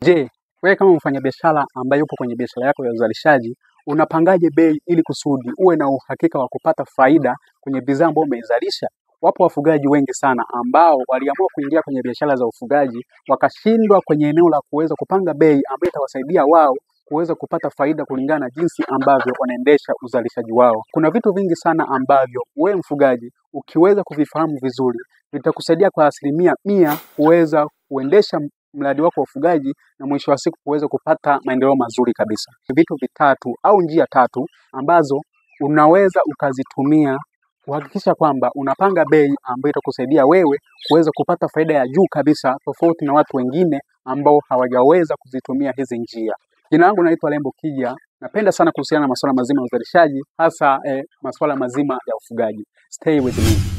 Je, wewe kama mfanyabiashara ambaye upo kwenye biashara yako ya uzalishaji, unapangaje bei ili kusudi uwe na uhakika wa kupata faida kwenye bidhaa ambayo umeizalisha? Wapo wafugaji wengi sana ambao waliamua kuingia kwenye biashara za ufugaji wakashindwa kwenye eneo la kuweza kupanga bei ambayo itawasaidia wao kuweza kupata faida kulingana na jinsi ambavyo wanaendesha uzalishaji wao. Kuna vitu vingi sana ambavyo wewe mfugaji ukiweza kuvifahamu vizuri vitakusaidia kwa 100% kuweza kuendesha mradi wako wa ufugaji na mwisho wa siku kuweza kupata maendeleo mazuri kabisa. Vitu vitatu au njia tatu ambazo unaweza ukazitumia kuhakikisha kwamba unapanga bei ambayo itakusaidia wewe kuweza kupata faida ya juu kabisa, tofauti na watu wengine ambao hawajaweza kuzitumia hizi njia. Jina langu naitwa Lembo Kija. Napenda sana kuhusiana na masuala mazima ya uzalishaji, hasa masuala mazima ya ufugaji. Stay with me.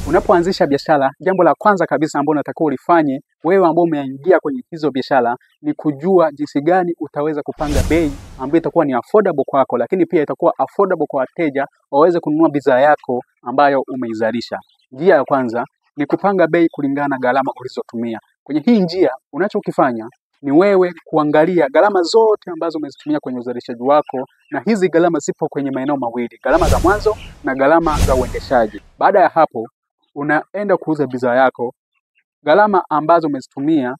Unapoanzisha biashara, jambo la kwanza kabisa ambalo unatakiwa ulifanye wewe ambao umeingia kwenye hizo biashara ni kujua jinsi gani utaweza kupanga bei ambayo itakuwa ni affordable kwako, lakini pia itakuwa affordable kwa wateja waweze kununua bidhaa yako ambayo umeizalisha. Njia ya kwanza ni kupanga bei kulingana na gharama ulizotumia. Kwenye hii njia unachokifanya ni wewe kuangalia gharama zote ambazo umezitumia kwenye uzalishaji wako, na hizi gharama zipo kwenye maeneo mawili: gharama za mwanzo na gharama za uendeshaji. Baada ya hapo unaenda kuuza bidhaa yako, gharama ambazo umezitumia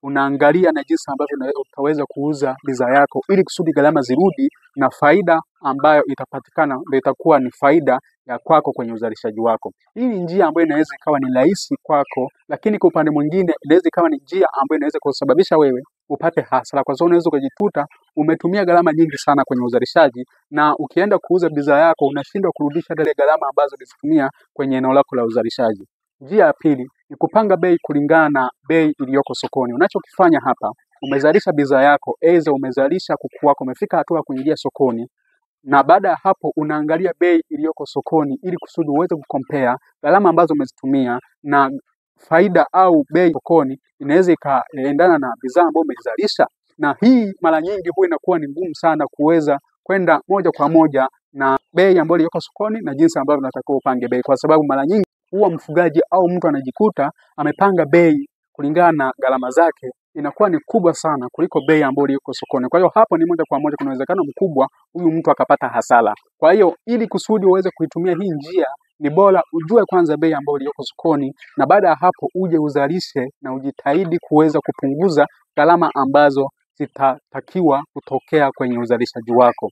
unaangalia na jinsi ambavyo utaweza kuuza bidhaa yako ili kusudi gharama zirudi na faida ambayo itapatikana ndio itakuwa ni faida ya kwako kwenye uzalishaji wako. Hii ni njia ambayo inaweza ikawa ni rahisi kwako, lakini kwa upande mwingine inaweza ikawa ni njia ambayo inaweza kusababisha wewe upate hasara, kwa sababu unaweza kujikuta umetumia gharama nyingi sana kwenye uzalishaji na ukienda kuuza bidhaa yako unashindwa kurudisha zile gharama ambazo ulizitumia kwenye eneo lako la uzalishaji. Njia ya pili ni kupanga bei kulingana na bei iliyoko sokoni. Unachokifanya hapa, umezalisha bidhaa yako, aidha umezalisha kuku wako, umefika hatua kuingia sokoni, na baada ya hapo unaangalia bei iliyoko sokoni ili kusudi uweze kucompare gharama ambazo umezitumia na faida au bei sokoni inaweza ikaendana na bidhaa ambayo umeizalisha. Na hii mara nyingi huwa inakuwa ni ngumu sana kuweza kwenda moja kwa moja na bei ambayo iliyoko sokoni na jinsi ambavyo unatakiwa upange bei, kwa sababu mara nyingi huwa mfugaji au mtu anajikuta amepanga bei kulingana na gharama zake inakuwa ni kubwa sana kuliko bei ambayo iko sokoni. Kwa hiyo hapo ni moja kwa moja kuna uwezekano mkubwa huyu mtu akapata hasara. Kwa hiyo ili kusudi uweze kuitumia hii njia ni bora ujue kwanza bei ambayo iliyoko sokoni, na baada ya hapo uje uzalishe na ujitahidi kuweza kupunguza gharama ambazo zitatakiwa kutokea kwenye uzalishaji wako.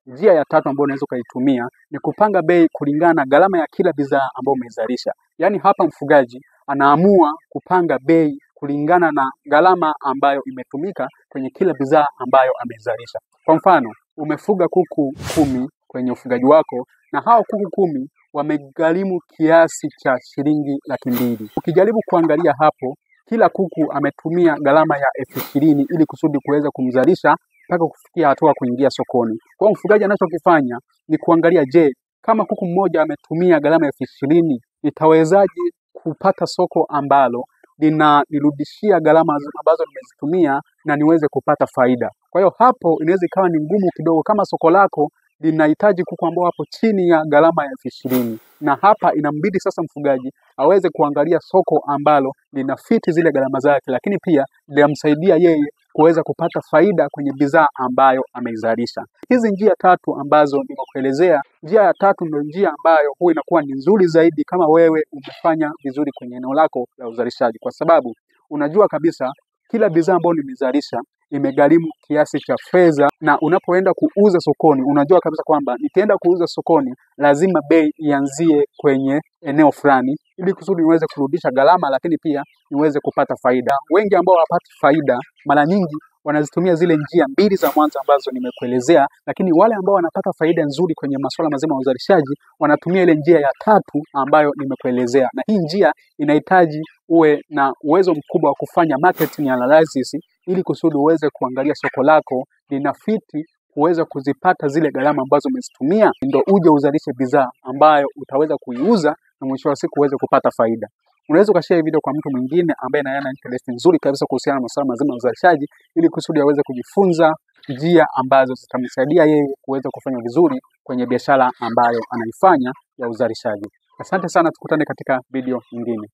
Njia ya tatu ambayo unaweza ukaitumia ni kupanga bei kulingana na gharama ya kila bidhaa ambayo umeizalisha. Yaani hapa mfugaji anaamua kupanga bei kulingana na gharama ambayo imetumika kwenye kila bidhaa ambayo ameizalisha. Kwa mfano, umefuga kuku 10 kwenye ufugaji wako na hao kuku 10 wamegharimu kiasi cha shilingi 200,000. Ukijaribu kuangalia hapo, kila kuku ametumia gharama ya 20,000 ili kusudi kuweza kumzalisha mpaka kufikia hatua kuingia sokoni. Kwa mfugaji anachokifanya ni kuangalia, je, kama kuku mmoja ametumia gharama ya 20,000, nitawezaje kupata soko ambalo linanirudishia gharama ambazo nimezitumia na niweze kupata faida. Kwa hiyo hapo inaweza ikawa ni ngumu kidogo kama soko lako linahitaji kuku ambao hapo chini ya gharama ya 20,000, na hapa inambidi sasa mfugaji aweze kuangalia soko ambalo linafiti zile gharama zake, lakini pia linamsaidia yeye kuweza kupata faida kwenye bidhaa ambayo ameizalisha. Hizi njia tatu ambazo nimekuelezea, njia ya tatu ndio njia ambayo huwa inakuwa ni nzuri zaidi kama wewe umefanya vizuri kwenye eneo lako la uzalishaji, kwa sababu unajua kabisa kila bidhaa ambayo nimezalisha imegharimu kiasi cha fedha, na unapoenda kuuza sokoni unajua kabisa kwamba nitaenda kuuza sokoni lazima bei ianzie kwenye eneo fulani ili kusudi niweze kurudisha gharama, lakini pia niweze kupata faida. Wengi ambao hawapati faida mara nyingi wanazitumia zile njia mbili za mwanzo ambazo nimekuelezea, lakini wale ambao wanapata faida nzuri kwenye masuala mazima ya uzalishaji wanatumia ile njia ya tatu ambayo nimekuelezea. Na hii njia inahitaji uwe na uwezo mkubwa wa kufanya marketing analysis ili kusudi uweze kuangalia soko lako linafiti kuweza kuzipata zile gharama ambazo umezitumia, ndio uje uzalishe bidhaa ambayo utaweza kuiuza na mwisho wa siku uweze kupata faida. Unaweza ukashare video kwa mtu mwingine ambaye ana interest nzuri kabisa kuhusiana na masuala mazima ya uzalishaji ili kusudi aweze kujifunza njia ambazo zitamsaidia yeye kuweza kufanya vizuri kwenye biashara ambayo anaifanya ya uzalishaji. Asante sana, tukutane katika video nyingine.